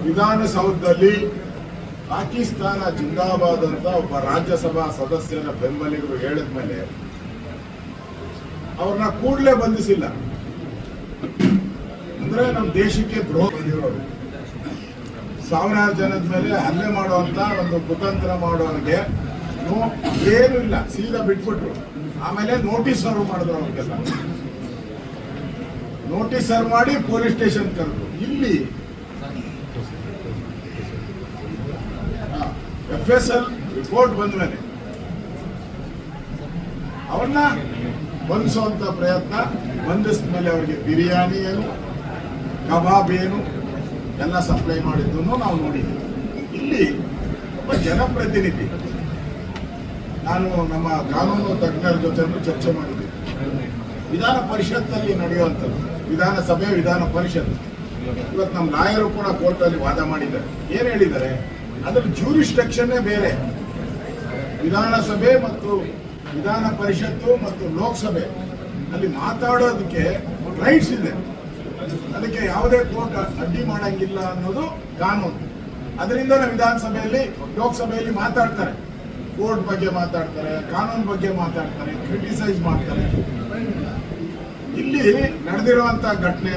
ವಿಧಾನಸೌಧದಲ್ಲಿ ಪಾಕಿಸ್ತಾನ ಜಿಂದಾಬಾದ್ ಅಂತ ಒಬ್ಬ ರಾಜ್ಯಸಭಾ ಸದಸ್ಯರ ಬೆಂಬಲಿಗರು ಹೇಳಿದ ಮೇಲೆ ಅವ್ರನ್ನ ಕೂಡಲೇ ಬಂಧಿಸಿಲ್ಲ. ಅಂದ್ರೆ ನಮ್ಮ ದೇಶಕ್ಕೆ ದ್ರೋಹ ಬಂದಿರೋರು, ಸಾವಿರಾರು ಜನದ ಮೇಲೆ ಹಲ್ಲೆ ಮಾಡುವಂತ ಒಂದು ಕುತಂತ್ರ ಮಾಡೋರಿಗೆ ಏನು ಇಲ್ಲ, ಸೀದಾ ಬಿಟ್ಬಿಟ್ರು. ಆಮೇಲೆ ನೋಟಿಸ್ ಸರ್ವ್ ಮಾಡಿದ್ರು, ಅವ್ರಿಗೆಲ್ಲ ನೋಟಿಸ್ ಸರ್ವ್ ಮಾಡಿ ಪೊಲೀಸ್ ಸ್ಟೇಷನ್ ಕರೆದ್ರು. ಇಲ್ಲಿ FSL ರಿಪೋರ್ಟ್ ಬಂದ ಮೇಲೆ ಅವ್ರನ್ನ ಬಂಧಿಸುವಂತ ಪ್ರಯತ್ನ, ಬಂಧಿಸಿದ ಮೇಲೆ ಅವರಿಗೆ ಬಿರಿಯಾನಿ ಏನು ಕಬಾಬ್ ಏನು ಎಲ್ಲ ಸಪ್ಲೈ ಮಾಡಿದ್ದನ್ನು ನಾವು ನೋಡಿದ್ದೀವಿ. ಇಲ್ಲಿ ಒಬ್ಬ ಜನಪ್ರತಿನಿಧಿ, ನಾನು ನಮ್ಮ ಕಾನೂನು ತಜ್ಞರ ಜೊತೆ ಚರ್ಚೆ ಮಾಡಿದ್ದೆ. ವಿಧಾನ ಪರಿಷತ್ನಲ್ಲಿ ನಡೆಯುವಂಥದ್ದು, ವಿಧಾನಸಭೆ ವಿಧಾನ ಪರಿಷತ್, ಇವತ್ತು ನಮ್ಮ ಲಾಯರು ಕೂಡ ಕೋರ್ಟಲ್ಲಿ ವಾದ ಮಾಡಿದ್ದಾರೆ. ಏನು ಹೇಳಿದ್ದಾರೆ, ಅದರ ಜ್ಯೂರಿಸ್ಡಿಕ್ಷನ್ನೇ ಬೇರೆ. ವಿಧಾನಸಭೆ ಮತ್ತು ವಿಧಾನ ಪರಿಷತ್ತು ಮತ್ತು ಲೋಕಸಭೆ ಅಲ್ಲಿ ಮಾತಾಡೋದಕ್ಕೆ ರೈಟ್ಸ್ ಇದೆ, ಅದಕ್ಕೆ ಯಾವುದೇ ಕೋರ್ಟ್ ಅಡ್ಡಿ ಮಾಡಂಗಿಲ್ಲ ಅನ್ನೋದು ಕಾನೂನು. ಅದರಿಂದ ವಿಧಾನಸಭೆಯಲ್ಲಿ ಲೋಕಸಭೆಯಲ್ಲಿ ಮಾತಾಡ್ತಾರೆ, ಕೋರ್ಟ್ ಬಗ್ಗೆ ಮಾತಾಡ್ತಾರೆ, ಕಾನೂನು ಬಗ್ಗೆ ಮಾತಾಡ್ತಾರೆ, ಕ್ರಿಟಿಸೈಸ್ ಮಾಡ್ತಾರೆ. ಇಲ್ಲಿ ನಡೆದಿರುವಂತಹ ಘಟನೆ